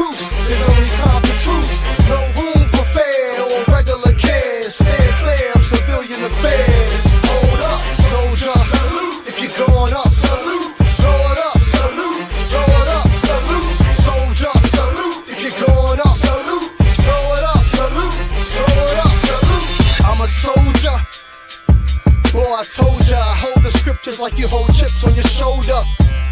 truce. There's only time for truth. No room for fair or regular cares. Stand clear of civilian affairs. Hold up, soldier. Salute if you're going up. Salute. Throw it up. Salute. Throw it up. Salute. Soldier. Salute if you're going up. Salute. Throw it up. Salute. Throw it up. Salute. I'm a soldier. Boy, I told ya, I hold the scriptures like you hold chips on your shoulder.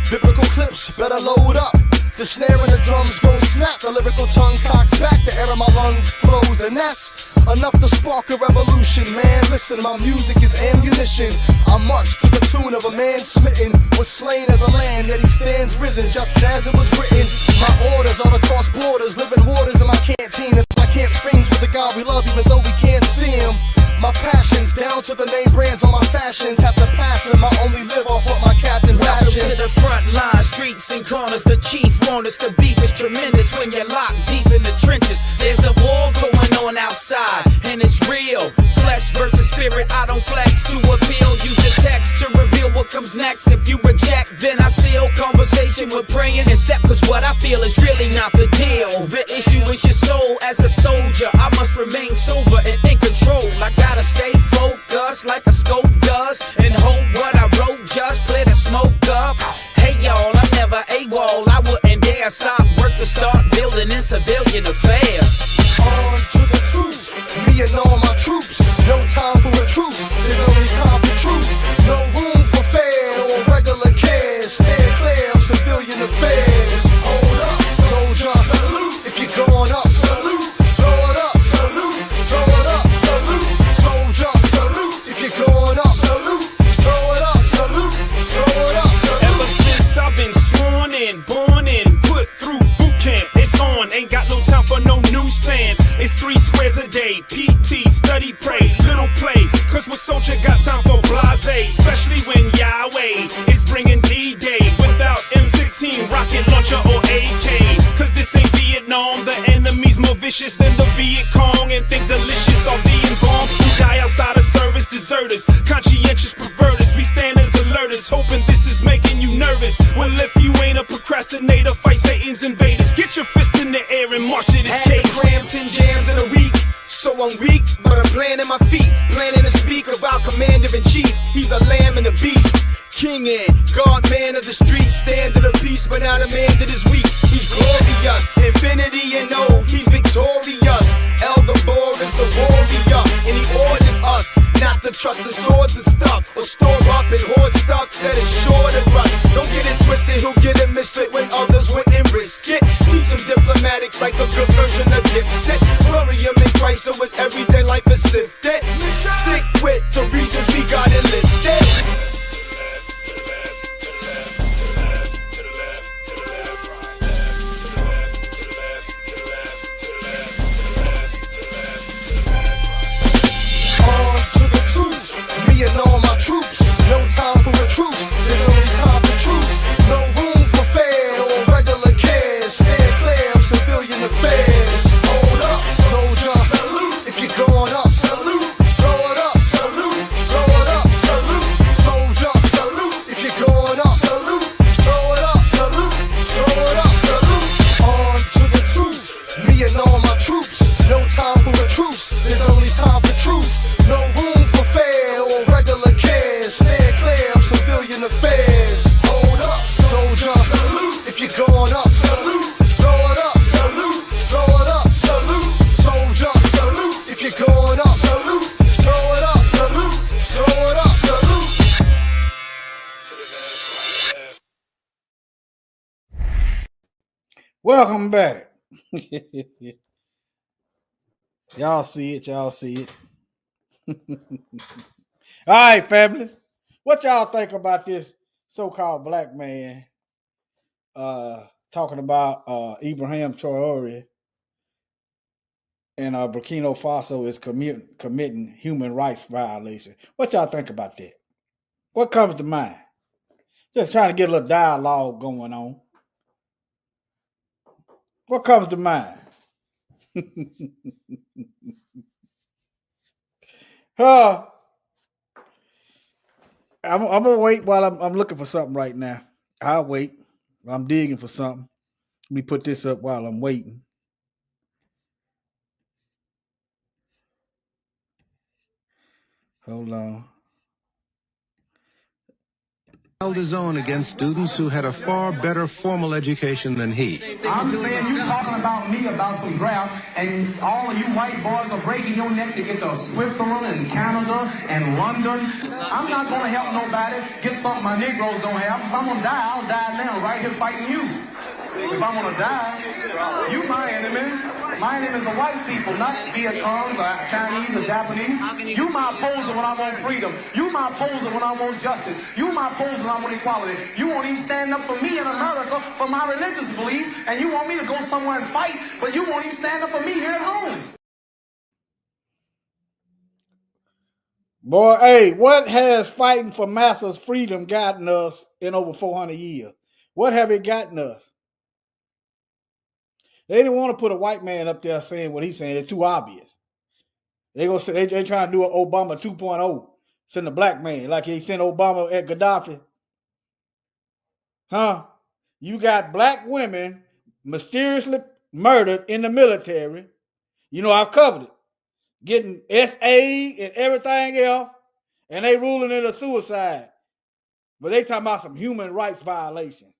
Biblical clips, better load up. The snare and the drums gon' snap. The lyrical tongue cocks back. The air of my lungs flows, and that's enough to spark a revolution. Man, listen, my music is ammunition. I march to the tune of a man smitten, was slain as a lamb, yet he stands risen, just as it was written. My orders are to cross borders, living waters in my canteen. It's my camp screams for the God we love, even though we can't see him. My passions, down to the name brands on my fashions, have to pass him. I only live off what my captain Welcome ration. to the front line, streets and corners. The chief want us. The beef is tremendous when you're locked deep in the trenches. There's a war going on outside, and it's real. Flesh versus spirit, I don't flex to appeal. Use the text to reveal what comes next. If you reject, then I seal conversation with praying and step. Cause what I feel is really not the deal. The issue is your soul. As a soldier, I must remain sober and in control. I gotta stay focused like a scope does, and hope what I wrote just clear the smoke up. Hey y'all, I'm never AWOL. I wouldn't dare stop work to start building in civilian affairs. On to the truth, me and all my troops. No time for a truce, there's only time for truth. No room for fair or regular cares. Stand clear of civilian affairs. Hold up, soldier. Salute if you're going up. Salute. Throw it up. Salute. Throw it up. Salute. Soldier. Salute if you're going up. Salute. Throw it up. Salute. Throw it up. Salute. Ever since I've been sworn in, born in, put through boot camp, it's on. Ain't got no time for no nuisance. It's 3 squares a day. PT, study, pray, little play. Cause what soldier got time for blase? Especially when Yahweh is bringing D-Day without M16, rocket launcher, or AK. Cause this ain't Vietnam. The enemy's more vicious than the Viet Cong, and think delicious are being bombed. Who die outside of service, deserters, conscientious perverters. We stand as alerters, hoping this is making you nervous. Well, if you ain't a procrastinator, fight Satan's invaders. Get your fist in the air and march to this Had cage. to cram 10 jams in a week, so I'm weak, but I'm planting my feet. Planning to speak about Commander-in-Chief. He's a lamb and a beast. King and God, man of the streets, stand in a peace, but not a man that is weak. He's glorious, infinity and no, he's victorious. El Gabor is a warrior, and he orders us not to trust in swords and stuff, or store up and hoard stuff that is sure to rust. Don't get it twisted, he'll get a misfit when others wouldn't risk it. Teach him diplomatics like a good version of Dipset. Glorium in Christ, so it's everyday life is sifted. Stick with the reasons we got enlisted. Me and all my troops, no time for a truce. There's only time for truth. No room for fair or regular cares. Stand clear of civilian affairs. Hold up, soldier. Salute if you're going up. Salute. Throw it up. Salute. Throw it up. Salute. Soldier. Salute if you're going up. Salute. Throw it up. Salute. Throw it up. Salute. On to the truth. Me and all my troops, no time for a truce. There's only time for truth. No room for fair or regular cares. Stand clear of civilian affairs. Hold up, soldier. Salute if you're going up. Salute. Throw it up. Salute. Throw it up. Salute. Soldier. Salute if you're going up. Salute. Throw it up. Salute. Throw it up. Salute. Welcome back. Y'all see it. Y'all see it. All right, family. What y'all think about this so-called black man talking about Ibrahim Traore and Burkina Faso is committing human rights violation? What y'all think about that? What comes to mind? Just trying to get a little dialogue going on. What comes to mind? I'm gonna wait while I'm looking for something right now. I'll wait. I'm digging for something. Let me put this up while I'm waiting. Hold on. Held his own against students who had a far better formal education than he. I'm saying you talking about me about some draft, and all of you white boys are breaking your neck to get to Switzerland and Canada and London. I'm not going to help nobody get something my Negroes don't have. If I'm going to die, I'll die now, right here fighting you. If I'm going to die, you my enemy. My enemies are white people, not Viet Congs or Chinese or Japanese. You my opposer when I want freedom. You my opposer when I want justice. You my opposer when I want equality. You won't even stand up for me in America for my religious beliefs, and you want me to go somewhere and fight, but you won't even stand up for me here at home. Boy, hey, what has fighting for masses' freedom gotten us in over 400 years? What have it gotten us? They didn't want to put a white man up there saying what he's saying. It's too obvious. They trying to do an Obama 2.0. Send a black man like he sent Obama at Gaddafi. Huh? You got black women mysteriously murdered in the military. You know, I've covered it. Getting SA and everything else, and they ruling it a suicide. But they talking about some human rights violation.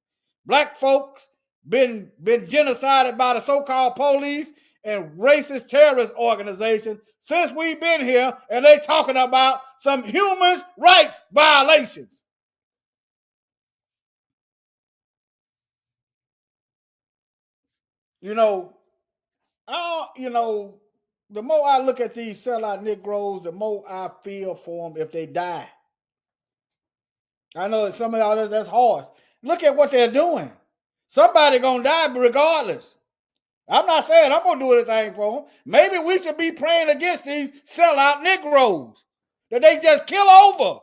Black folks been genocided by the so-called police and racist terrorist organizations since we've been here, and they talking about some human rights violations. You know, the more I look at these sellout Negroes, the more I feel for them if they die. I know some of y'all that's harsh. Look at what they're doing. Somebody gonna die regardless. I'm not saying I'm gonna do anything for them. Maybe we should be praying against these sellout Negroes that they just kill over.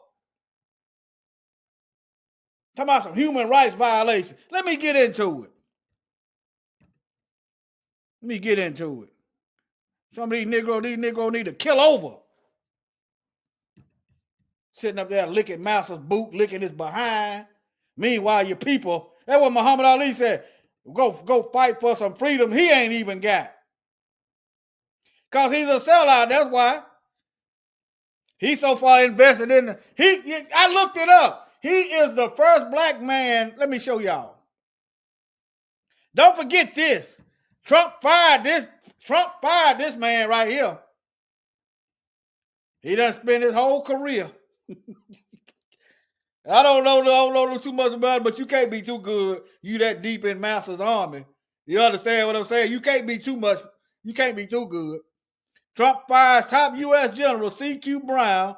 Talking about some human rights violations. Let me get into it. Some of these Negroes need to kill over. Sitting up there licking Master's boot, licking his behind. Meanwhile, your people, that's what Muhammad Ali said, go fight for some freedom he ain't even got. Because he's a sellout, that's why. He's so far invested in I looked it up. He is the first black man. Let me show y'all. Don't forget this. Trump fired this man right here. He done spent his whole career. I don't know too much about it, but you can't be too good. You that deep in Master's army. You understand what I'm saying? You can't be too much. You can't be too good. Trump fires top U.S. General C.Q. Brown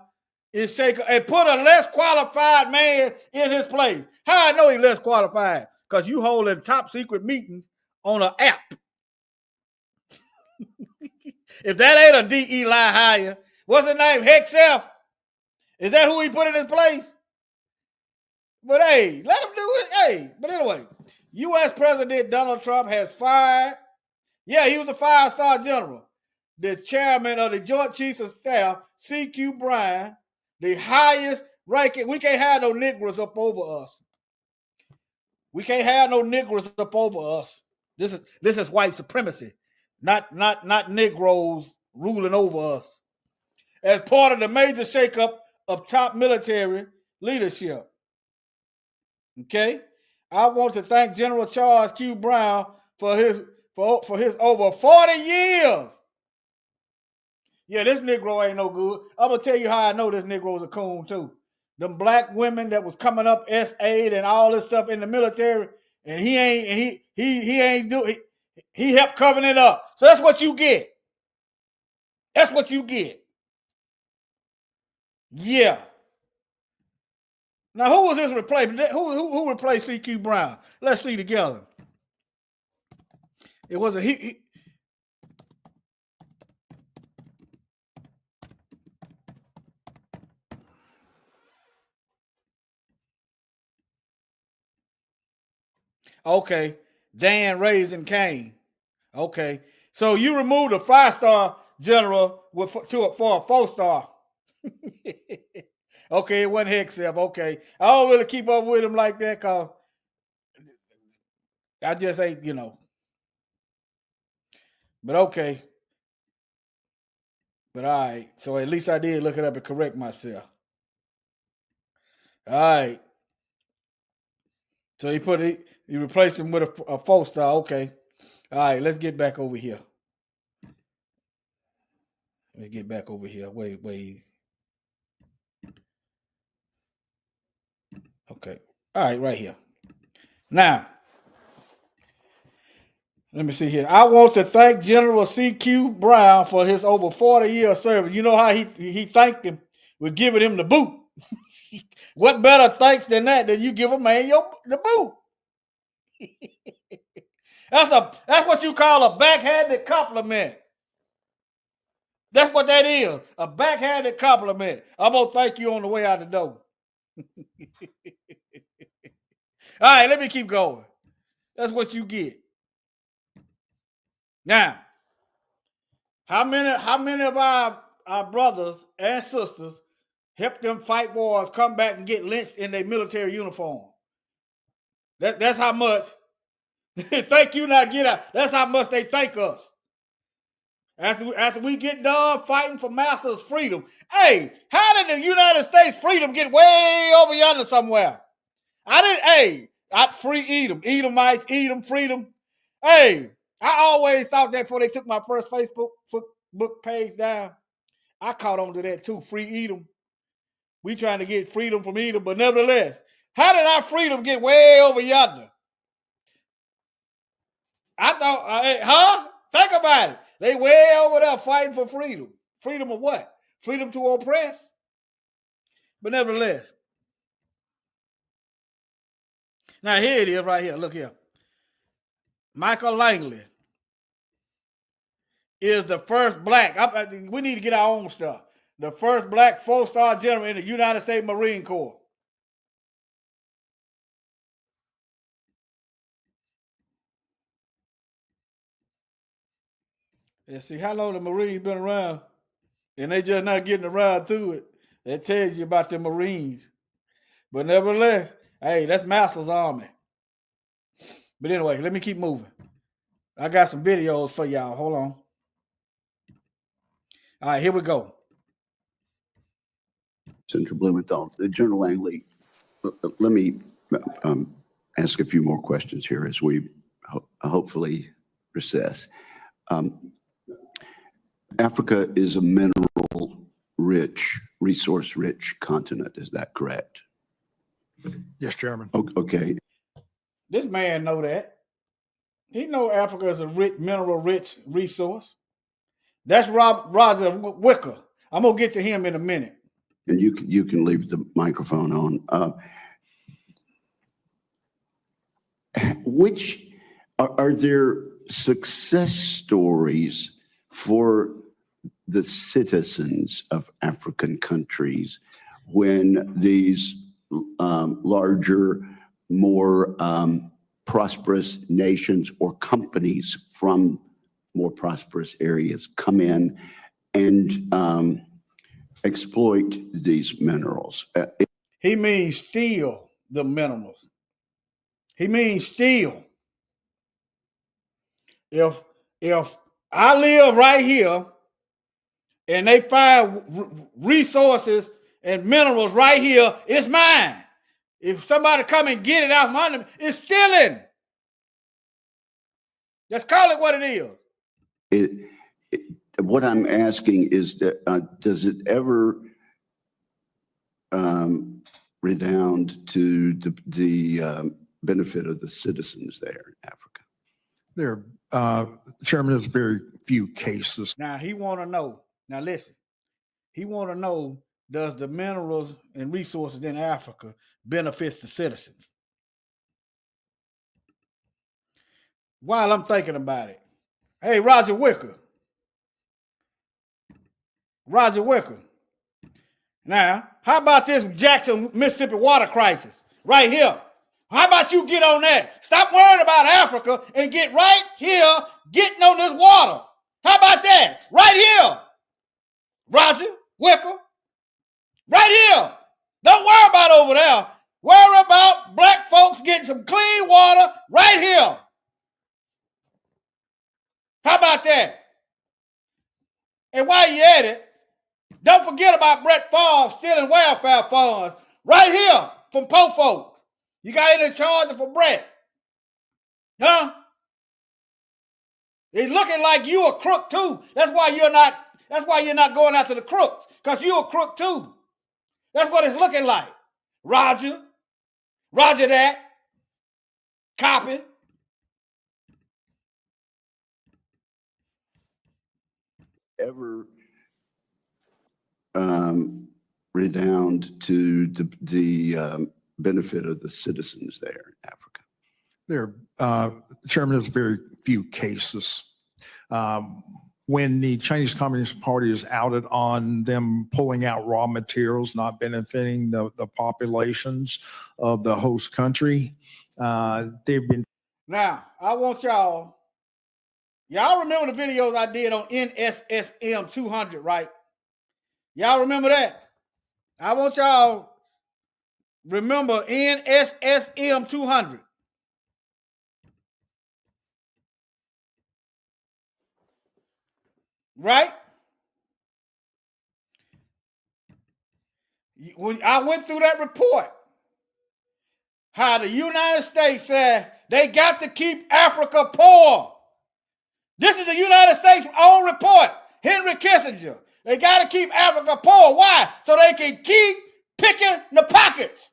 in Shaker and put a less qualified man in his place. How I know he's less qualified? Because you holding top secret meetings on an app. If that ain't a D.E. lie hire, what's his name? Hexelf? Is that who he put in his place? But hey, let him do it. Hey, but anyway, U.S. President Donald Trump has fired. Yeah, he was a 5-star general. The chairman of the Joint Chiefs of Staff, C.Q. Bryan, the highest ranking. We can't have no Negroes up over us. We can't have no Negroes up over us. This is white supremacy, not Negroes ruling over us. As part of the major shakeup of top military leadership. Okay, I want to thank General Charles Q. Brown for his over 40 years. Yeah, this Negro ain't no good. I'm gonna tell you how I know this Negro's a coon too. Them black women that was coming up S8 and all this stuff in the military, and he helped covering it up. So that's what you get. That's what you get. Yeah. Now, who was his replacement? Who replaced C.Q. Brown? Let's see together. It wasn't he. Okay, Dan Raisin Kane. Okay, so you removed a 5-star general for a 4-star. Okay, it wasn't Hexelf. Okay, I don't really keep up with him like that because I just ain't, But okay. But all right. So at least I did look it up and correct myself. All right. So he replaced him with a 4-star. Okay. All right. Let's get back over here. Let's get back over here. Wait. Okay. All right. Right here. Now, let me see here. I want to thank General C.Q. Brown for his over 40 years of service. You know how he thanked him with giving him the boot. What better thanks than that than you give a man the boot? That's what you call a backhanded compliment. That's what that is. A backhanded compliment. I'm gonna thank you on the way out the door. All right, let me keep going. That's what you get. Now, how many of our brothers and sisters help them fight wars, come back and get lynched in their military uniform? That's how much. Thank you, not get out. That's how much they thank us. After we get done fighting for master's freedom. Hey, how did the United States freedom get way over yonder somewhere? Free Edomites, Edom, freedom. Hey, I always thought that before they took my first Facebook page down. I caught on to that too, free Edom. We trying to get freedom from Edom, but nevertheless, how did our freedom get way over yonder? I thought, think about it. They way over there fighting for freedom. Freedom of what? Freedom to oppress? But nevertheless. Now here it is right here. Look here. Michael Langley is the first black. We need to get our own stuff. The first black 4-star general in the United States Marine Corps. And see how long the Marines been around, and they just not getting around to it. That tells you about the Marines. But nevertheless, hey, that's Master's Army. But anyway, let me keep moving. I got some videos for y'all. Hold on. All right, here we go. Senator Blumenthal, General Langley, let me ask a few more questions here as we hopefully recess. Africa is a mineral-rich, resource-rich continent. Is that correct? Yes, Chairman. Okay. This man know that. He know Africa is a mineral-rich resource. That's Roger Wicker. I'm gonna get to him in a minute. And you can leave the microphone on. Which are there success stories for the citizens of African countries when these larger, more prosperous nations or companies from more prosperous areas come in and exploit these minerals? He means steal the minerals. He means steal. If I live right here and they find resources and minerals right here, it's mine. If somebody come and get it out from under me, it's stealing. Let's call it what it is. What I'm asking is that does it ever redound to the benefit of the citizens there in Africa? There, Chairman, there's very few cases. Now he want to know. Now listen, he want to know: does the minerals and resources in Africa benefit the citizens? While I'm thinking about it, hey, Roger Wicker. Now, how about this Jackson, Mississippi water crisis right here? How about you get on that? Stop worrying about Africa and get right here getting on this water. How about that? Right here. Roger Wicker. Right here. Don't worry about over there. Worry about black folks getting some clean water right here. How about that? And while you at it, don't forget about Brett Favre stealing welfare funds right here from poor folks. You got any charges for Brett? Huh? It's looking like you a crook too. That's why you're not going after the crooks, because you a crook too. That's what it's looking like. Roger that. Copy. Ever redound to the benefit of the citizens there in Africa? Chairman, there's very few cases. When the Chinese Communist Party is outed on them pulling out raw materials, not benefiting the populations of the host country, they've been. Now, I want y'all remember the videos I did on NSSM 200, right? Y'all remember that? I want y'all remember NSSM 200. Right? When I went through that report, how the United States said they got to keep Africa poor. This is the United States' own report. Henry Kissinger. They got to keep Africa poor. Why? So they can keep picking the pockets.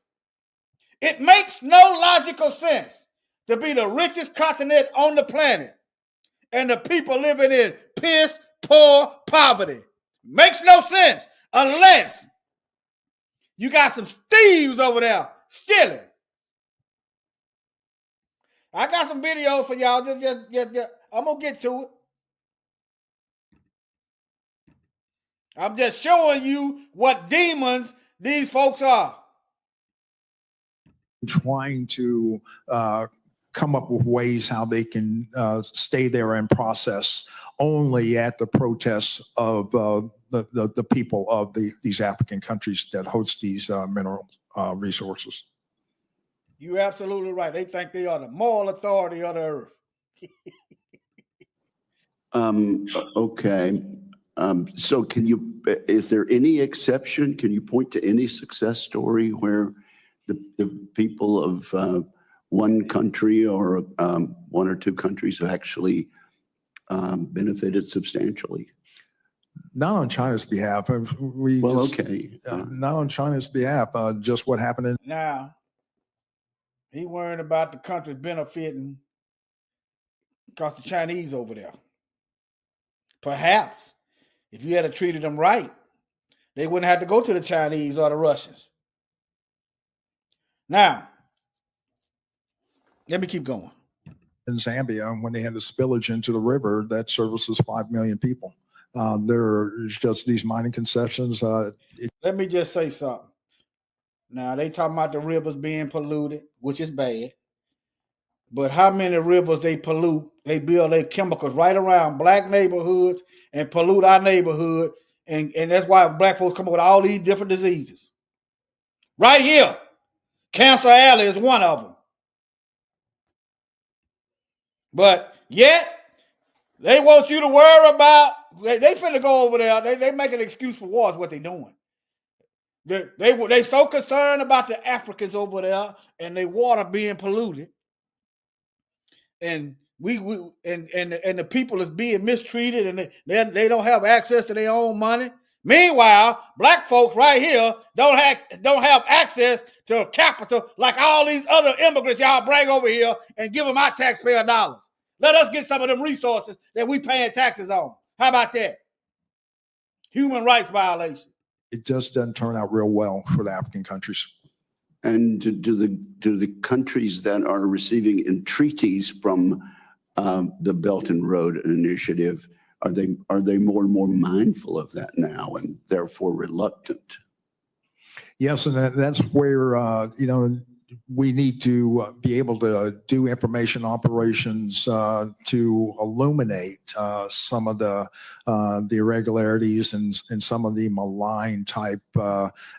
It makes no logical sense to be the richest continent on the planet and the people living in piss poor poverty. Makes no sense unless you got some thieves over there stealing. I got some videos for y'all. Just, I'm going to get to it. I'm just showing you what demons these folks are. Trying to come up with ways how they can stay there and process only at the protests of the people of these African countries that host these mineral resources. You're absolutely right. They think they are the moral authority of the earth. Okay. So is there any exception? Can you point to any success story where the people of one country or one or two countries have actually benefited substantially? Not on China's behalf. Not on China's behalf. Just what happened in. Now, he worried about the country benefiting because the Chinese over there. Perhaps if you had treated them right, they wouldn't have to go to the Chinese or the Russians. Now, let me keep going. In Zambia, when they had the spillage into the river that services 5 million people, there's just these mining concessions. Let me just say something. Now, they talking about the rivers being polluted, which is bad. But how many rivers they pollute? They build their chemicals right around black neighborhoods and pollute our neighborhood. And that's why black folks come up with all these different diseases. Right here. Cancer Alley is one of them. But yet, they want you to worry about, they finna go over there. They make an excuse for war is what they doing. They so concerned about the Africans over there and their water being polluted. And and the people is being mistreated and they don't have access to their own money. Meanwhile, black folks right here don't have access to capital like all these other immigrants y'all bring over here and give them our taxpayer dollars. Let us get some of them resources that we paying taxes on. How about that? Human rights violation. It just doesn't turn out real well for the African countries. And do the countries that are receiving entreaties from the Belt and Road Initiative, are they more and more mindful of that now and therefore reluctant? Yes, and that's where we need to be able to do information operations to illuminate some of the irregularities and some of the malign type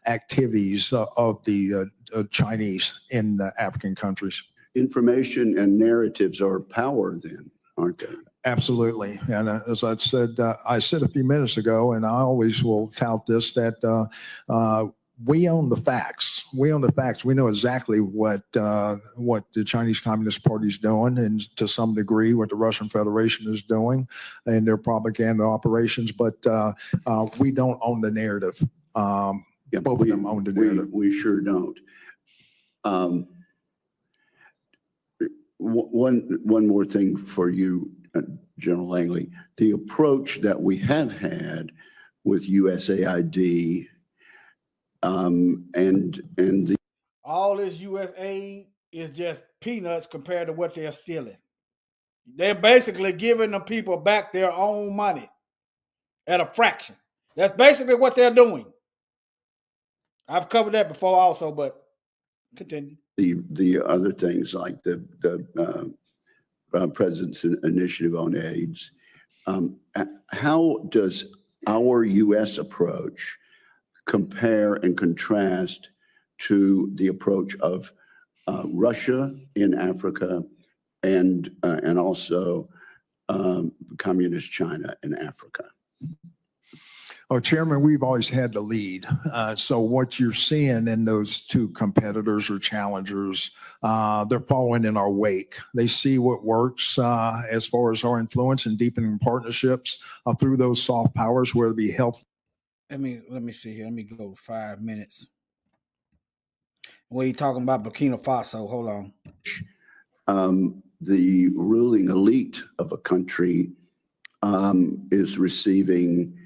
activities of the Chinese in the African countries. Information and narratives are power then. aren't they? Absolutely. And as I said a few minutes ago, and I always will tout this, that we own the facts. We own the facts. We know exactly what the Chinese Communist Party is doing, and to some degree what the Russian Federation is doing and their propaganda operations. But we don't own the narrative. Yeah, Both of them own the narrative. We sure don't. One more thing for you, General Langley. The approach that we have had with USAID and the all this U.S. aid is just peanuts compared to what they're stealing. They're basically giving the people back their own money at a fraction. That's basically what they're doing. I've covered that before also, but continue. The other things like the President's Initiative on AIDS. How does our U.S. approach compare and contrast to the approach of Russia in Africa and also Communist China in Africa? Oh, Chairman, we've always had the lead. So what you're seeing in those two competitors or challengers, they're following in our wake. They see what works as far as our influence and deepening partnerships through those soft powers, whether it be health. Let me see here. Let me go 5 minutes. What are you talking about Burkina Faso? Hold on. The ruling elite of a country is receiving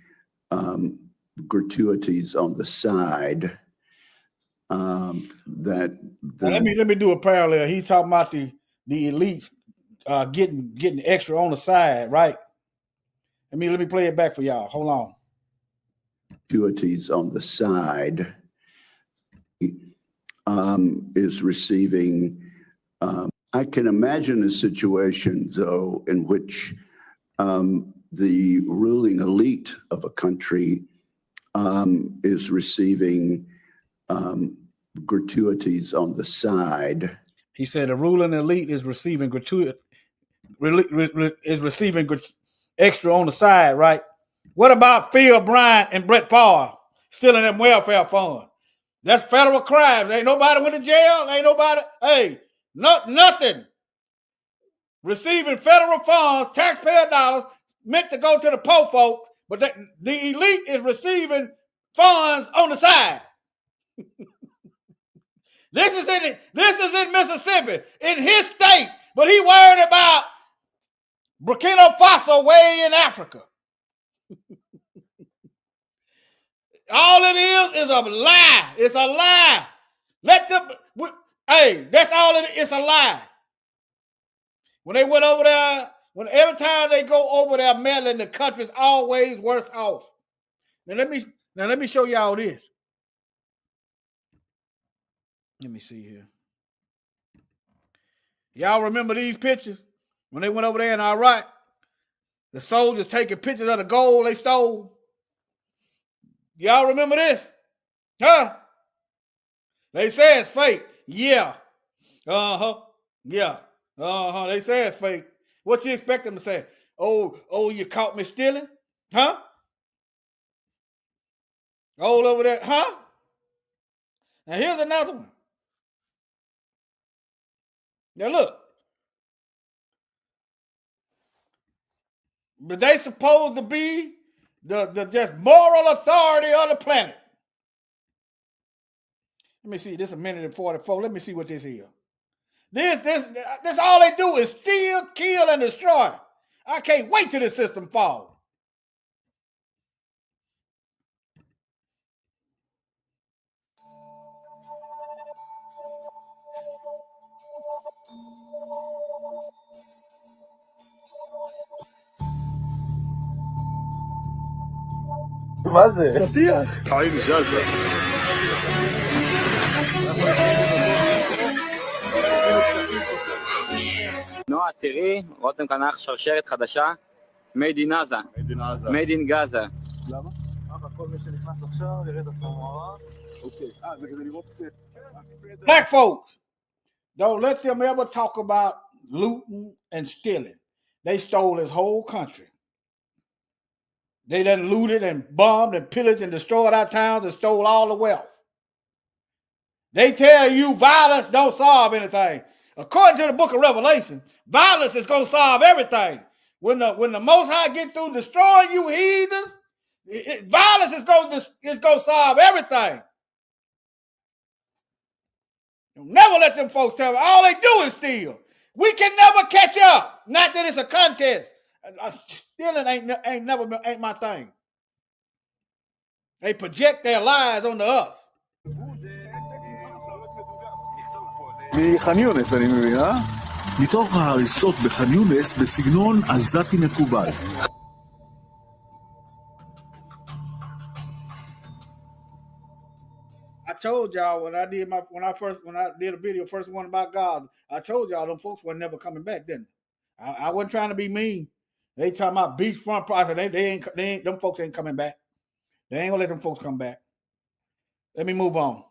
gratuities on the side. Let me do a parallel. He's talking about the elites getting extra on the side, right? Let me play it back for y'all. Hold on. Gratuities on the side is receiving. I can imagine a situation, though, in which the ruling elite of a country is receiving gratuities on the side. He said the ruling elite is receiving extra on the side, right? What about Phil Bryant and Brett Favre stealing them welfare funds? That's federal crimes. Ain't nobody went to jail. Ain't nobody. Hey, nothing. Receiving federal funds, taxpayer dollars, meant to go to the poor folks, but the elite is receiving funds on the side. This is in Mississippi, in his state, but he worried about Burkina Faso way in Africa. All it is a lie. It's a lie. That's all it is. It's a lie. When they went over there, every time they go over there, Maryland, the country's always worse off. Now let me show y'all this. Let me see here. Y'all remember these pictures? When they went over there in Iraq, the soldiers taking pictures of the gold they stole. Y'all remember this? Huh? They say it's fake. Yeah. Uh-huh. Yeah. Uh-huh. They say it's fake. What you expect them to say? Oh, you caught me stealing? Huh? All over there, huh? Now here's another one. Now look. But they supposed to be the just moral authority of the planet. Let me see. This is 1:44. Let me see what this is. This all they do is steal, kill, and destroy. I can't wait till this system falls. מה זה? שטיח. חיים זזה. נועה, תראי, רותם כאן אח שרשרת חדשה, made in Gaza. made in Gaza. למה? כל מי שנכנס עכשיו יראה את עצמו מוארך. אוקיי. זה כדי לראות את... Black folks, don't let them ever talk about looting and stealing. They stole his whole country. They done looted and bombed and pillaged and destroyed our towns and stole all the wealth. They tell you violence don't solve anything. According to the book of Revelation, violence is going to solve everything. When the Most High get through destroying you heathens, violence is going to solve everything. Never let them folks tell me. All they do is steal. We can never catch up. Not that it's a contest. Stealing ain't my thing. They project their lies onto us. מח'אן יונס אני מבין, אה? מתוך ההריסות בח'אן יונס בסגנון עזתי מקובל. I told y'all when I did a video first one about God, I told y'all them folks were never coming back, didn't I? I wasn't trying to be mean. They talking about beachfront project. They ain't them folks ain't coming back. They ain't gonna let them folks come back. Let me move on.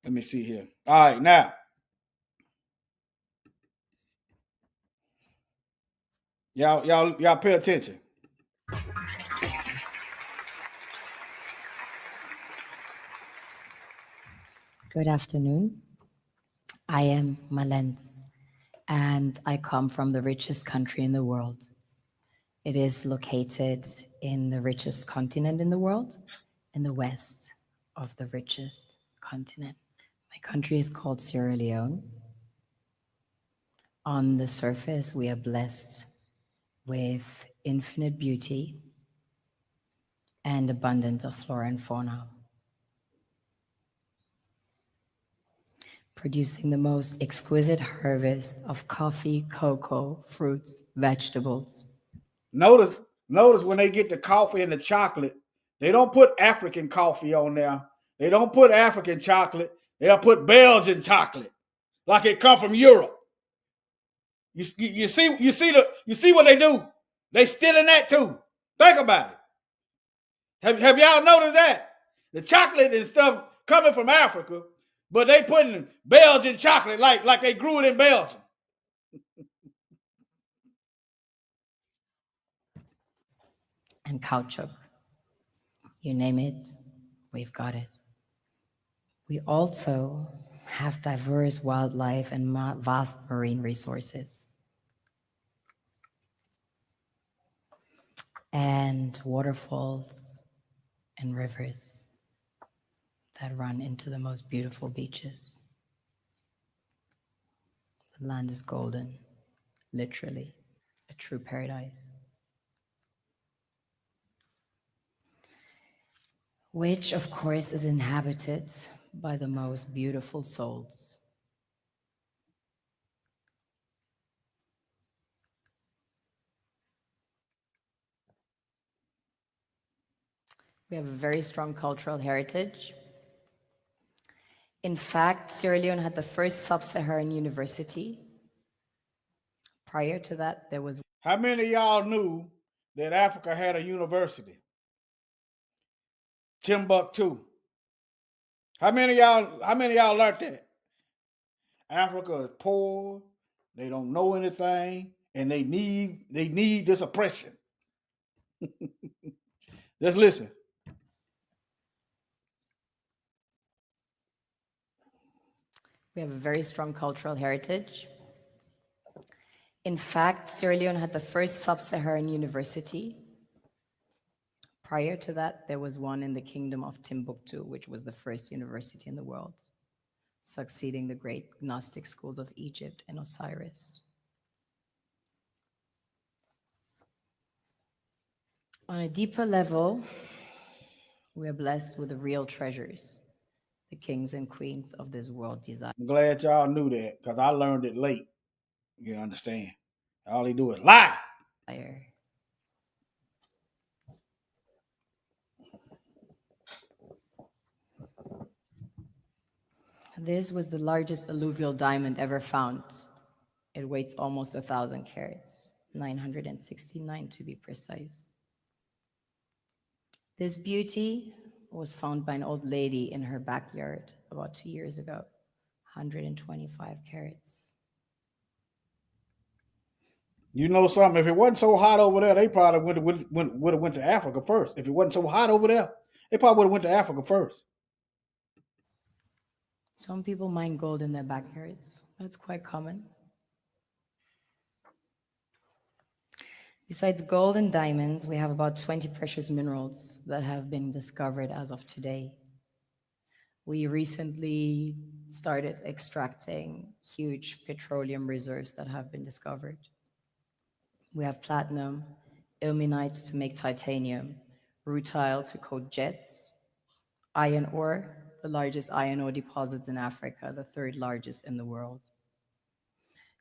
Let me see here. All right, now. Y'all pay attention. Good afternoon. I am Malens, and I come from the richest country in the world. It is located in the richest continent in the world, in the west of the richest continent. My country is called Sierra Leone. On the surface, we are blessed with infinite beauty and abundance of flora and fauna, producing the most exquisite harvest of coffee, cocoa, fruits, vegetables. Notice when they get the coffee and the chocolate, they don't put African coffee on there. They don't put African chocolate. They'll put Belgian chocolate, like it come from Europe. You see what they do? They stealing that too. Think about it. Have y'all noticed that? The chocolate and stuff coming from Africa, but they putting Belgian chocolate like they grew it in Belgium. And caoutchouc. You name it, we've got it. We also have diverse wildlife and vast marine resources. And waterfalls and rivers that run into the most beautiful beaches. The land is golden, literally, a true paradise. Which, of course, is inhabited by the most beautiful souls. We have a very strong cultural heritage. In fact, Sierra Leone had the first sub-Saharan university. Prior to that, there was... How many of y'all knew that Africa had a university? Timbuktu. How many of y'all learned that? Africa is poor, they don't know anything, and they need this oppression. Just listen. We have a very strong cultural heritage. In fact, Sierra Leone had the first sub-Saharan university. Prior to that, there was one in the kingdom of Timbuktu, which was the first university in the world, succeeding the great Gnostic schools of Egypt and Osiris. On a deeper level, we are blessed with the real treasures the kings and queens of this world desire. I'm glad y'all knew that, because I learned it late. You understand? All they do is lie. This was the largest alluvial diamond ever found. It weighs almost 1,000 carats, 969 to be precise. This beauty was found by an old lady in her backyard about 2 years ago, 125 carats. You know something? If it wasn't so hot over there, they probably would have went to Africa first. If it wasn't so hot over there, they probably would have went to Africa first. Some people mine gold in their backyards. That's quite common. Besides gold and diamonds, we have about 20 precious minerals that have been discovered as of today. We recently started extracting huge petroleum reserves that have been discovered. We have platinum, ilmenite to make titanium, rutile to coat jets, iron ore, the largest iron ore deposits in Africa, the third largest in the world.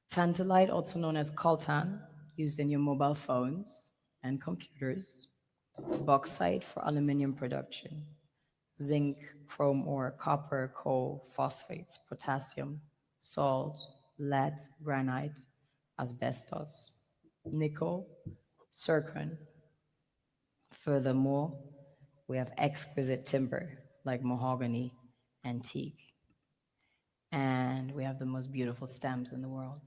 Tantalite, also known as coltan, used in your mobile phones and computers. Bauxite for aluminum production. Zinc, chrome ore, copper, coal, phosphates, potassium, salt, lead, granite, asbestos, nickel, zircon. Furthermore, we have exquisite timber like mahogany, antique, and we have the most beautiful stamps in the world.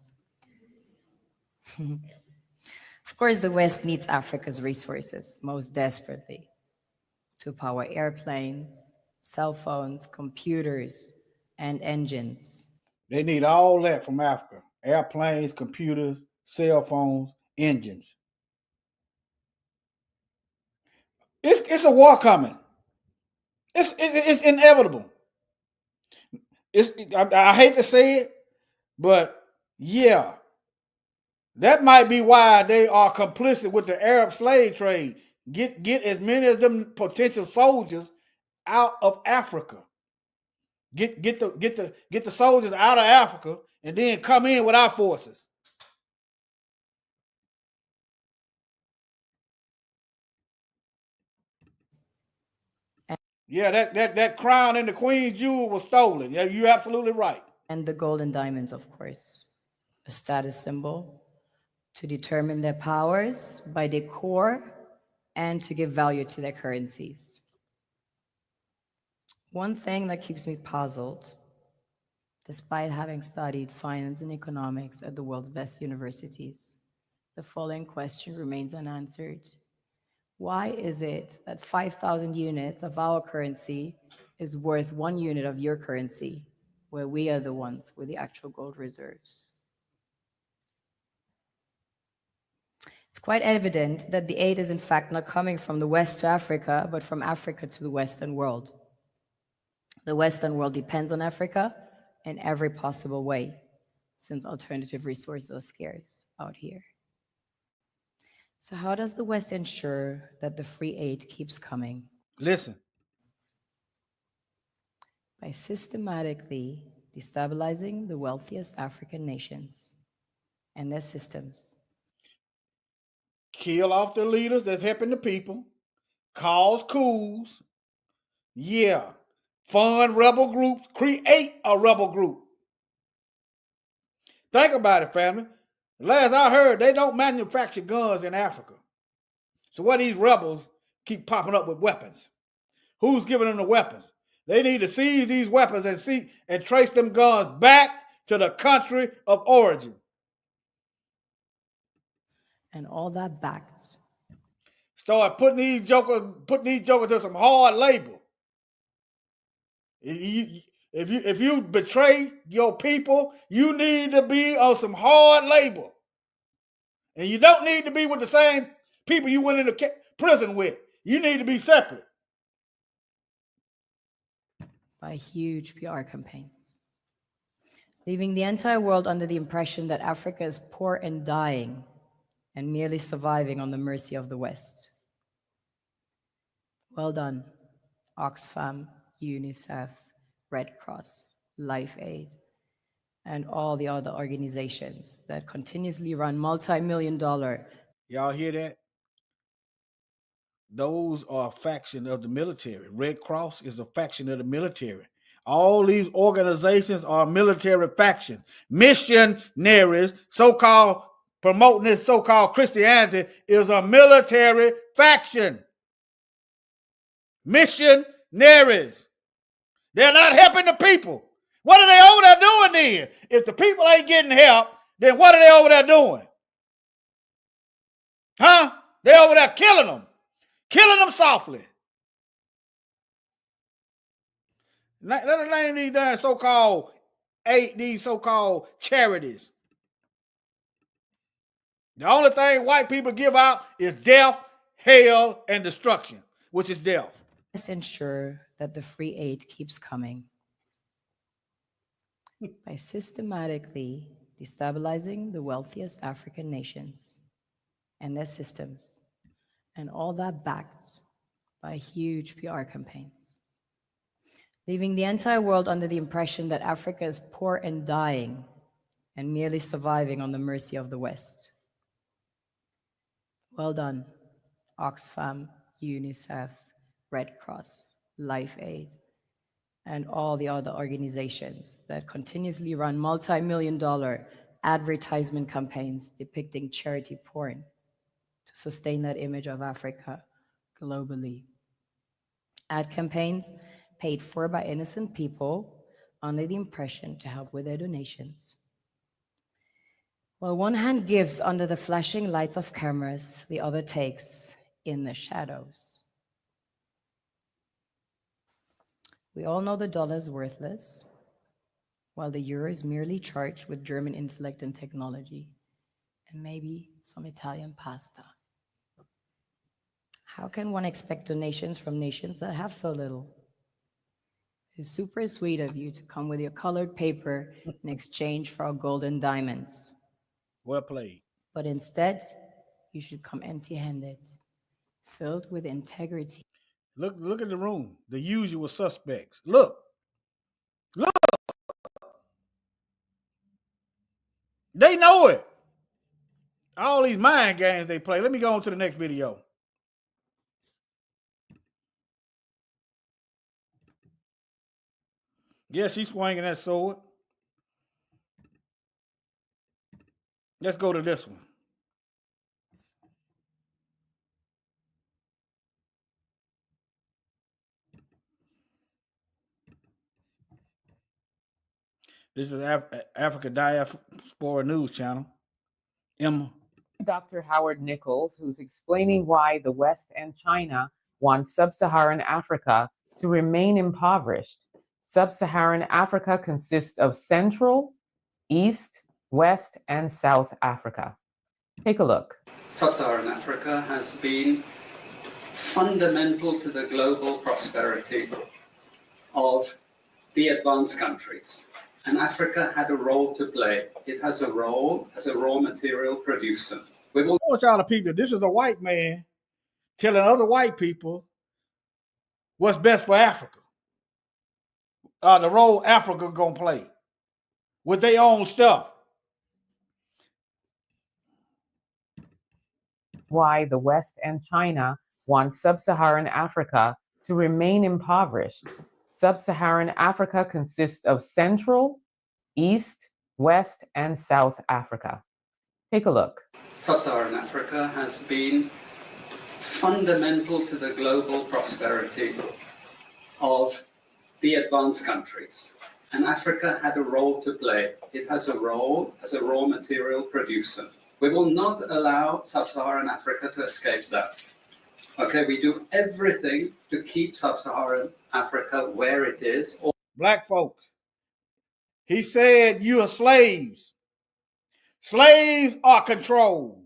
Of course, the West needs Africa's resources most desperately to power airplanes, cell phones, computers, and engines. They need all that from Africa: airplanes, computers, cell phones, engines. It's a war coming. It's inevitable. I hate to say it, but yeah, that might be why they are complicit with the Arab slave trade. Get as many of them potential soldiers out of Africa. Get the soldiers out of Africa and then come in with our forces. Yeah, that crown and the queen's jewel was stolen. Yeah, you're absolutely right. And the gold and diamonds, of course, a status symbol to determine their powers by their core and to give value to their currencies. One thing that keeps me puzzled, despite having studied finance and economics at the world's best universities, the following question remains unanswered. Why is it that 5,000 units of our currency is worth 1 unit of your currency, where we are the ones with the actual gold reserves? It's quite evident that the aid is in fact not coming from the West to Africa, but from Africa to the Western world. The Western world depends on Africa in every possible way, since alternative resources are scarce out here. So how does the West ensure that the free aid keeps coming? Listen. By systematically destabilizing the wealthiest African nations and their systems. Kill off the leaders that's helping the people, cause coups, yeah, fund rebel groups, create a rebel group. Think about it, family. Last I heard, they don't manufacture guns in Africa. So why these rebels keep popping up with weapons? Who's giving them the weapons? They need to seize these weapons and trace them guns back to the country of origin. And all that backed. Start putting these jokers to some hard labor. If you betray your people, you need to be on some hard labor. And you don't need to be with the same people you went into prison with. You need to be separate. By huge PR campaigns, leaving the entire world under the impression that Africa is poor and dying and merely surviving on the mercy of the West. Well done, Oxfam, UNICEF, Red Cross, Life Aid, and all the other organizations that continuously run multi-million-dollar. Y'all hear that? Those are a faction of the military. Red Cross is a faction of the military. All these organizations are military factions. Missionaries, so-called promoting this so-called Christianity, is a military faction. Missionaries. They're not helping the people. What are they over there doing then? If the people ain't getting help, then what are they over there doing? Huh? They over there killing them softly. Let us name these darn so-called charities. The only thing white people give out is death, hell, and destruction, which is death. Let's ensure that the free aid keeps coming by systematically destabilizing the wealthiest African nations and their systems, and all that backed by huge PR campaigns, leaving the entire world under the impression that Africa is poor and dying and merely surviving on the mercy of the West. Well done, Oxfam, UNICEF, Red Cross, Life Aid, and all the other organizations that continuously run multi-million-dollar advertisement campaigns depicting charity porn to sustain that image of Africa globally. Ad campaigns paid for by innocent people under the impression to help with their donations. While one hand gives under the flashing lights of cameras, the other takes in the shadows. We all know the dollar is worthless, while the euro is merely charged with German intellect and technology, and maybe some Italian pasta. How can one expect donations from nations that have so little? It's super sweet of you to come with your colored paper in exchange for our gold and diamonds. Well played. But instead, you should come empty-handed, filled with integrity. Look at the room. The usual suspects. Look. They know it. All these mind games they play. Let me go on to the next video. Yeah, she's swinging that sword. Let's go to this one. This is Africa Diaspora News Channel. Emma. Dr. Howard Nichols, who's explaining why the West and China want sub-Saharan Africa to remain impoverished. Sub-Saharan Africa consists of Central, East, West, and South Africa. Take a look. Sub-Saharan Africa has been fundamental to the global prosperity of the advanced countries. And Africa had a role to play. It has a role as a raw material producer. I want y'all to people, this is a white man telling other white people what's best for Africa. The role Africa gonna play with their own stuff. Why the West and China want sub-Saharan Africa to remain impoverished. Sub-Saharan Africa consists of Central, East, West, and South Africa. Take a look. Sub-Saharan Africa has been fundamental to the global prosperity of the advanced countries. And Africa had a role to play. It has a role as a raw material producer. We will not allow Sub-Saharan Africa to escape that. Okay, we do everything to keep Sub-Saharan Africa where it is. Black folks, he said you are slaves. Slaves are controlled.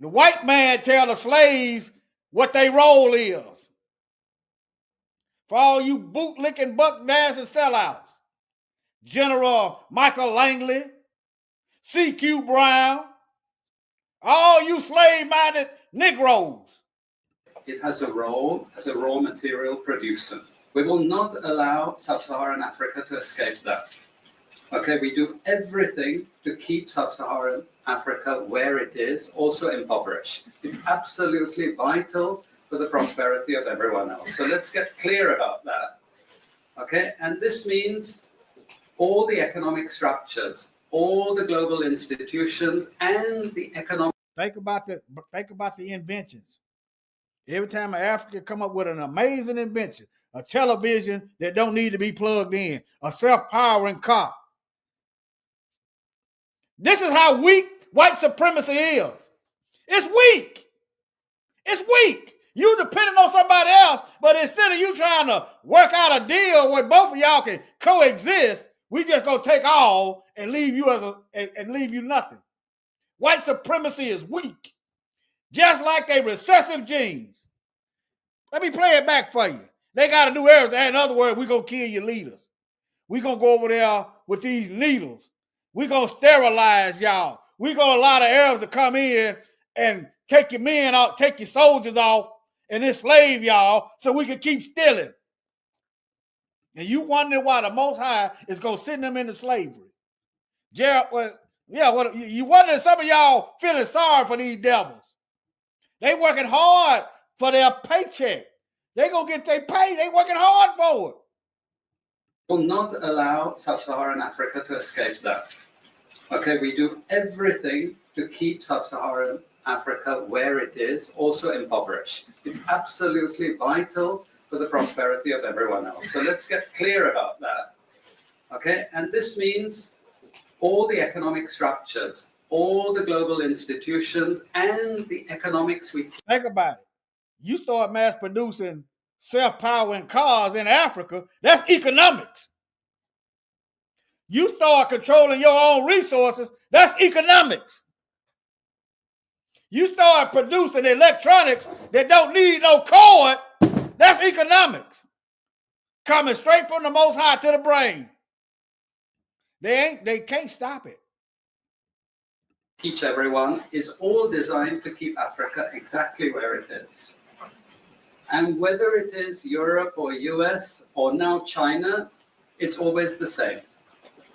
The white man tell the slaves what their role is. For all you bootlicking, buck dancing sellouts, General Michael Langley, C.Q. Brown, all you slave-minded Negroes. It has a role as a raw material producer. We will not allow Sub-Saharan Africa to escape that. Okay, we do everything to keep Sub-Saharan Africa where it is, also impoverished. It's absolutely vital for the prosperity of everyone else. So let's get clear about that. Okay, and this means all the economic structures, all the global institutions, and the economic. Think about the inventions. Every time Africa come up with an amazing invention, a television that don't need to be plugged in, a self-powering car. This is how weak white supremacy is. It's weak. It's weak. You depending on somebody else, but instead of you trying to work out a deal where both of y'all can coexist, we just gonna take all and leave you and leave you nothing. White supremacy is weak, just like they recessive genes. Let me play it back for you. They got to do everything. In other words, we're gonna kill your leaders. We're gonna go over there with these needles. We're gonna sterilize y'all. We're gonna allow the Arabs to come in and take your men out, take your soldiers off, and enslave y'all so we can keep stealing. And you wonder why the Most High is going to send them into slavery. Gerald, you wonder if some of y'all feeling sorry for these devils. They working hard for their paycheck. They going to get their pay. They working hard for it. Will not allow sub-Saharan Africa to escape that. Okay, we do everything to keep sub-Saharan Africa where it is, also impoverished. It's absolutely vital for the prosperity of everyone else. So let's get clear about that. Okay, and this means all the economic structures, all the global institutions, and the economics we think about it. You start mass producing self-powering cars in Africa, that's economics. You start controlling your own resources, that's economics. You start producing electronics that don't need no cord, that's economics. Coming straight from the Most High to the brain. They can't stop it. teach everyone is all designed to keep Africa exactly where it is. And whether it is Europe or US or now China, it's always the same.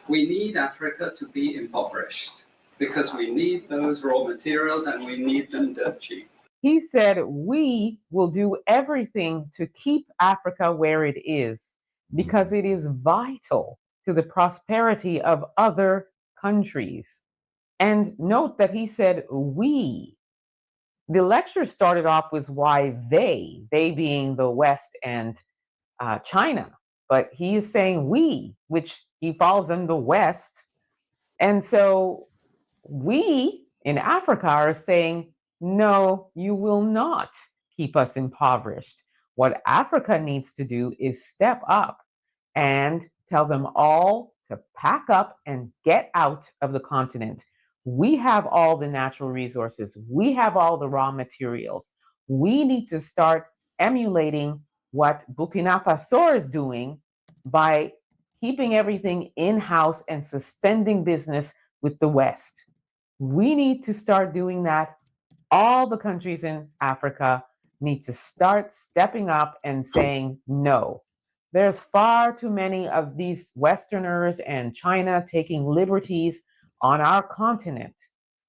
We need Africa to be impoverished because we need those raw materials and we need them dirt cheap. He said, we will do everything to keep Africa where it is because it is vital to the prosperity of other countries. And note that he said, we. The lecture started off with why they being the West and China, but he is saying we, which he falls in the West. And so we in Africa are saying, no, you will not keep us impoverished. What Africa needs to do is step up and tell them all to pack up and get out of the continent. We have all the natural resources. We have all the raw materials. We need to start emulating what Burkina Faso is doing by keeping everything in-house and suspending business with the West. We need to start doing that. All the countries in Africa need to start stepping up and saying no. There's far too many of these Westerners and China taking liberties on our continent.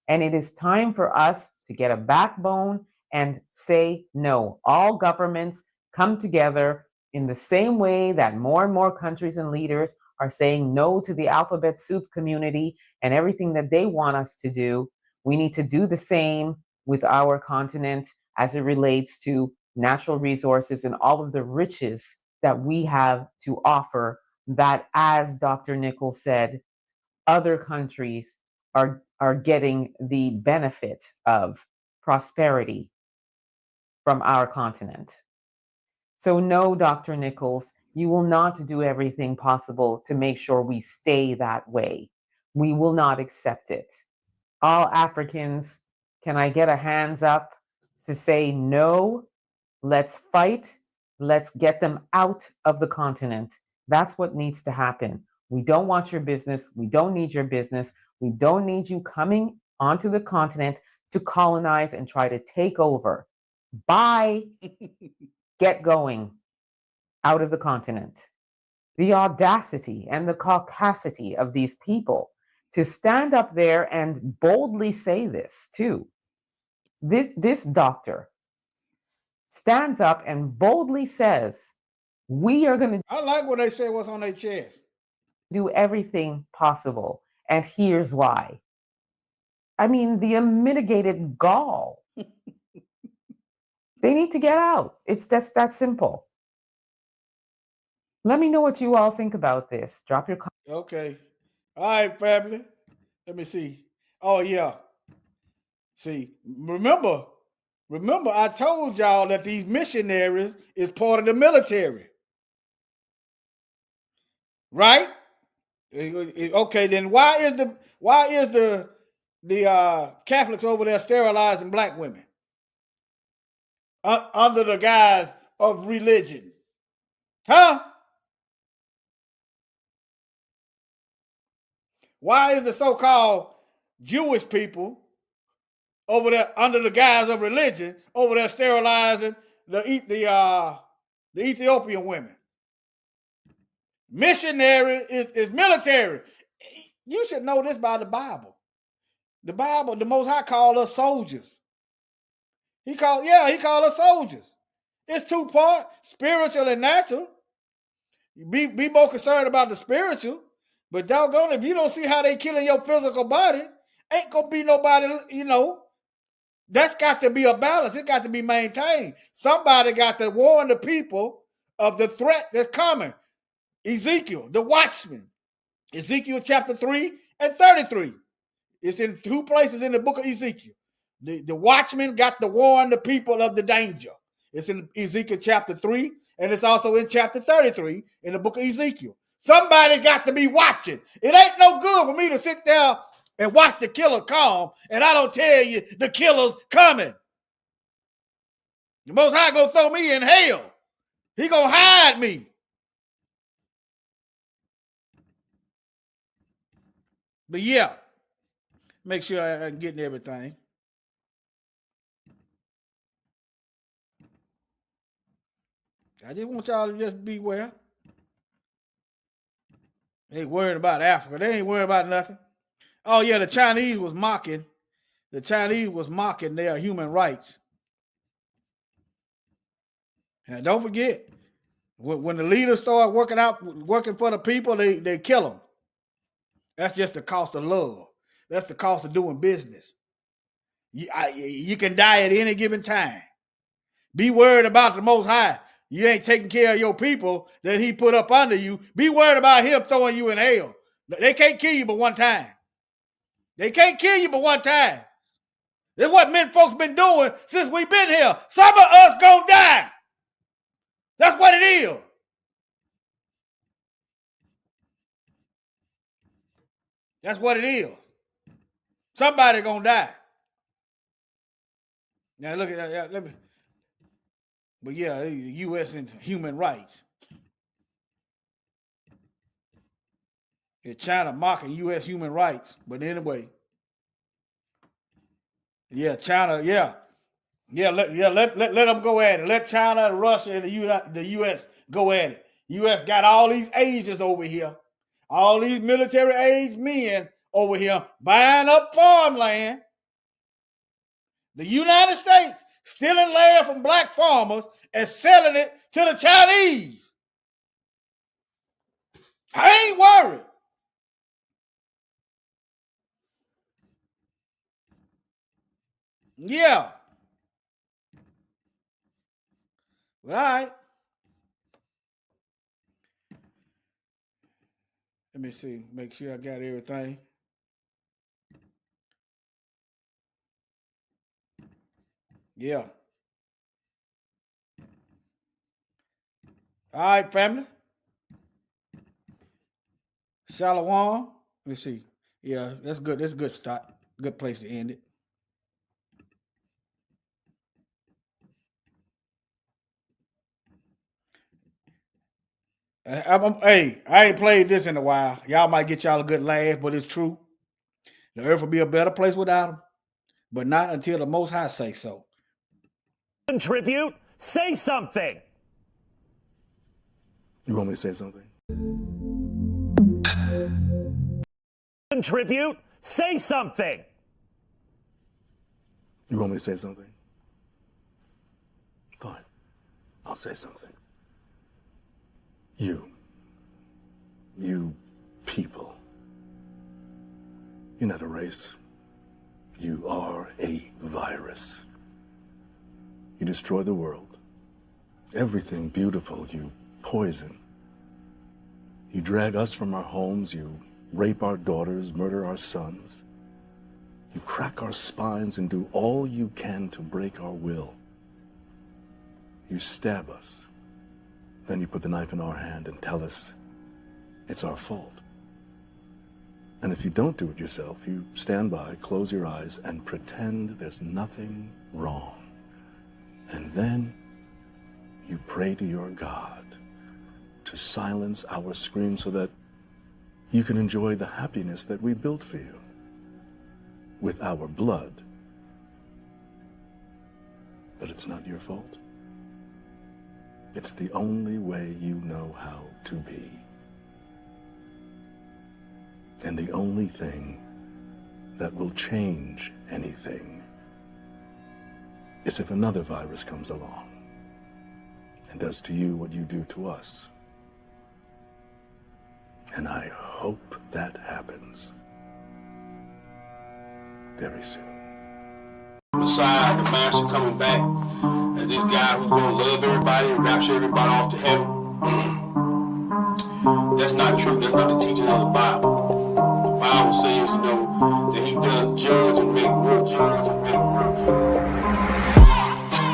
And it is time for us to get a backbone and say no. All governments come together in the same way that more and more countries and leaders are saying no to the alphabet soup community and everything that they want us to do. We need to do the same with our continent as it relates to natural resources and all of the riches that we have to offer that, as Dr. Nichols said, other countries are getting the benefit of prosperity from our continent. So no, Dr. Nichols, you will not do everything possible to make sure we stay that way. We will not accept it. All Africans, can I get a hands up to say no? Let's fight. Let's get them out of the continent. That's what needs to happen. We don't want your business. We don't need your business. We don't need you coming onto the continent to colonize and try to take over. Bye. Get going out of the continent. The audacity and the caucasity of these people to stand up there and boldly say this too. This doctor stands up and boldly says, we are going to... I like what they say, what's on their chest. Do everything possible. And here's why. I mean, the unmitigated gall. They need to get out. It's just that simple. Let me know what you all think about this. Drop your comments. Okay. All right, family. Let me see. Oh, yeah. See, remember, I told y'all that these missionaries is part of the military. Right? Okay, then why is the Catholics over there sterilizing black women under the guise of religion? Huh? Why is the so-called Jewish people over there under the guise of religion over there sterilizing the Ethiopian women? Missionary is military. You should know this by the Bible. The Bible, the Most High called us soldiers. He called us soldiers. It's two parts, spiritual and natural. Be more concerned about the spiritual. But doggone, if you don't see how they killing your physical body, ain't gonna be nobody, that's got to be a balance. It got to be maintained. Somebody got to warn the people of the threat that's coming. Ezekiel, the watchman. Ezekiel chapter 3 and 33. It's in two places in the book of Ezekiel. The watchman got to warn the people of the danger. It's in Ezekiel chapter 3, and it's also in chapter 33 in the book of Ezekiel. Somebody got to be watching. It ain't no good for me to sit there and watch the killer come, and I don't tell you the killer's coming. The Most High gonna throw me in hell. He gonna hide me. But yeah, make sure I'm getting everything. I just want y'all to just beware. They ain't worried about Africa. They ain't worried about nothing. Oh yeah, the Chinese was mocking. The Chinese was mocking their human rights. And don't forget, when the leaders start working for the people, they kill them. That's just the cost of love. That's the cost of doing business. You can die at any given time. Be worried about the Most High. You ain't taking care of your people that he put up under you. Be worried about him throwing you in hell. They can't kill you but one time. They can't kill you but one time. That's what men folks been doing since we've been here. Some of us gonna die. That's what it is. That's what it is. Somebody gonna die. Now look at that. Let me. But yeah, the U.S. and human rights. China mocking U.S. human rights. But anyway. Yeah, China, yeah. Let them go at it. Let China, Russia, and the U.S. go at it. U.S. got all these Asians over here. All these military-aged men over here buying up farmland. The United States stealing land from black farmers and selling it to the Chinese. I ain't worried. Yeah. But all right. Let me see. Make sure I got everything. Yeah. All right, family. Shalom. Let me see. Yeah, that's good. That's a good start. Good place to end it. Hey, I ain't played this in a while. Y'all might get y'all a good laugh, but it's true. The earth will be a better place without them, but not until the Most High say so. Contribute. Say something. You want me to say something? Contribute. Say something. You want me to say something? Fine. I'll say something. You people. You're not a race. You are a virus. You destroy the world. Everything beautiful you poison. You drag us from our homes. You rape our daughters, murder our sons. You crack our spines and do all you can to break our will. You stab us. Then you put the knife in our hand and tell us it's our fault. And if you don't do it yourself, you stand by, close your eyes, and pretend there's nothing wrong. And then you pray to your God to silence our screams so that you can enjoy the happiness that we built for you with our blood. But it's not your fault. It's the only way you know how to be. And the only thing that will change anything is if another virus comes along and does to you what you do to us. And I hope that happens very soon. Messiah, the Master, coming back as this guy who's going to love everybody and rapture everybody off to heaven. That's not true. That's not the teaching of the Bible. The Bible says, that he does judge and make rules.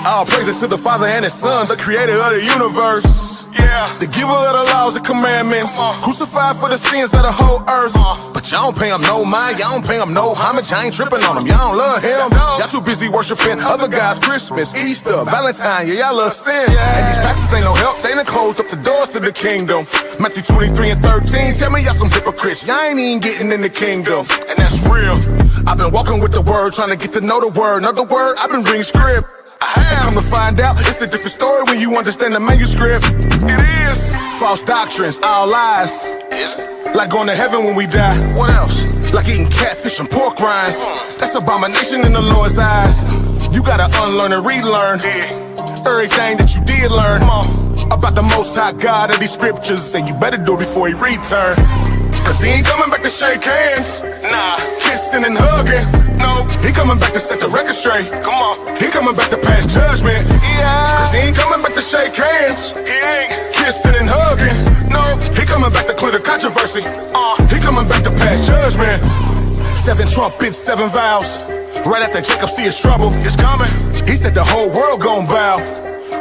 All praises to the Father and His Son, the creator of the universe. Yeah, the giver of the laws and commandments, crucified for the sins of the whole earth. But y'all don't pay him no mind, y'all don't pay him no homage. I ain't tripping on him, y'all don't love him. Y'all too busy worshiping other guys, Christmas, Easter, Valentine, yeah, y'all love sin. And these pastors ain't no help, they done closed up the doors to the kingdom. Matthew 23 and 13, tell me y'all some hypocrites, y'all ain't even getting in the kingdom. And that's real, I've been walking with the word, trying to get to know the word. Another word, I've been reading script. I have come to find out it's a different story when you understand the manuscript. It is false doctrines, all lies. Like going to heaven when we die. What else? Like eating catfish and pork rinds. That's abomination in the Lord's eyes. You gotta unlearn and relearn everything that you did learn about the Most High God of these scriptures, and you better do it before He return. Cause He ain't coming back to shake hands. Nah, kissing and hugging. No, He coming back to set the record straight. Come on, He coming back to pass judgment. Yeah, cause He ain't coming back to shake hands. He ain't kissing and hugging. No, He coming back to clear the controversy. He coming back to pass judgment. 7 trumpets, 7 vows. Right after Jacob see his trouble, it's coming. He said the whole world gon' bow.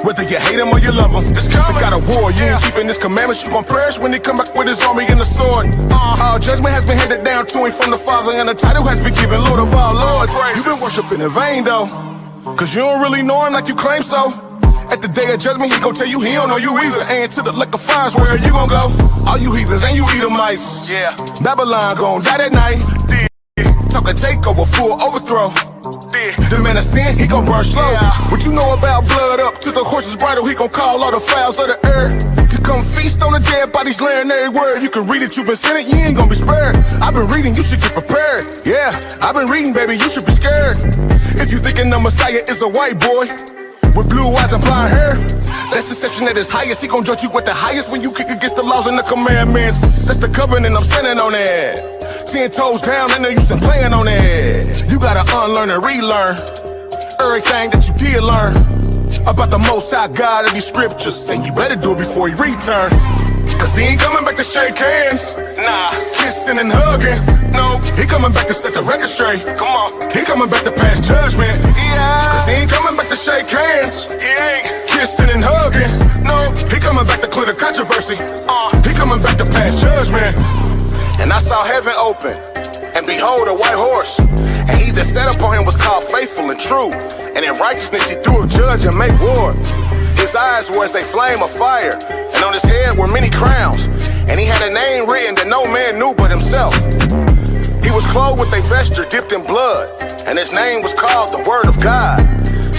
Whether you hate him or you love him, it's coming. We got a war, you ain't keeping His commandments, you gon' perish when He come back with His army and the sword. All judgment has been handed down to Him from the Father, and the title has been given Lord of all lords. You've been worshiping in vain though, cause you don't really know Him like you claim so. At the day of judgment, He gon' tell you He don't know you either. And to the liquor fires, where you gon' go? All you heathens and you Edomites. Yeah, Babylon gon' die that night. Talk a takeover, full overthrow. The man of sin, he gon' burn slow. What you know about blood up to the horse's bridle? He gon' call all the fowls of the air to come feast on the dead bodies, laying every word. You can read it, you been sinning, you ain't gon' be spared. I've been reading, you should get prepared. Yeah, I've been reading, baby, you should be scared. If you thinking the Messiah is a white boy with blue eyes and blonde hair, that's deception at its highest. He gon' judge you with the highest when you kick against the laws and the commandments. That's the covenant, I'm standing on it. 10 toes down, ain't no use in playing on it. You gotta unlearn and relearn everything that you did learn about the Most High God of these scriptures, and you better do it before He return. Cause He ain't coming back to shake hands. Nah, kissing and hugging. No, He coming back to set the record straight. Come on, He coming back to pass judgment. Yeah, cause He ain't coming back to shake hands. He ain't kissing and hugging. No, He coming back to clear the controversy. He coming back to pass judgment. And I saw heaven open, and behold a white horse. And He that sat upon Him was called faithful and true. And in righteousness He doeth judge and make war. His eyes were as a flame of fire, and on His head were many crowns. And He had a name written that no man knew but Himself. He was clothed with a vesture dipped in blood, and His name was called the Word of God.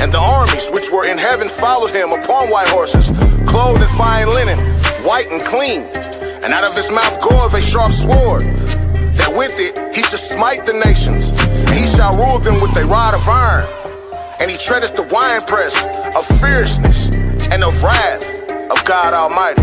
And the armies which were in heaven followed Him upon white horses, clothed in fine linen, white and clean. And out of His mouth goeth a sharp sword, that with it He shall smite the nations. And He shall rule them with a rod of iron. And He treadeth the winepress of fierceness and of wrath of God Almighty.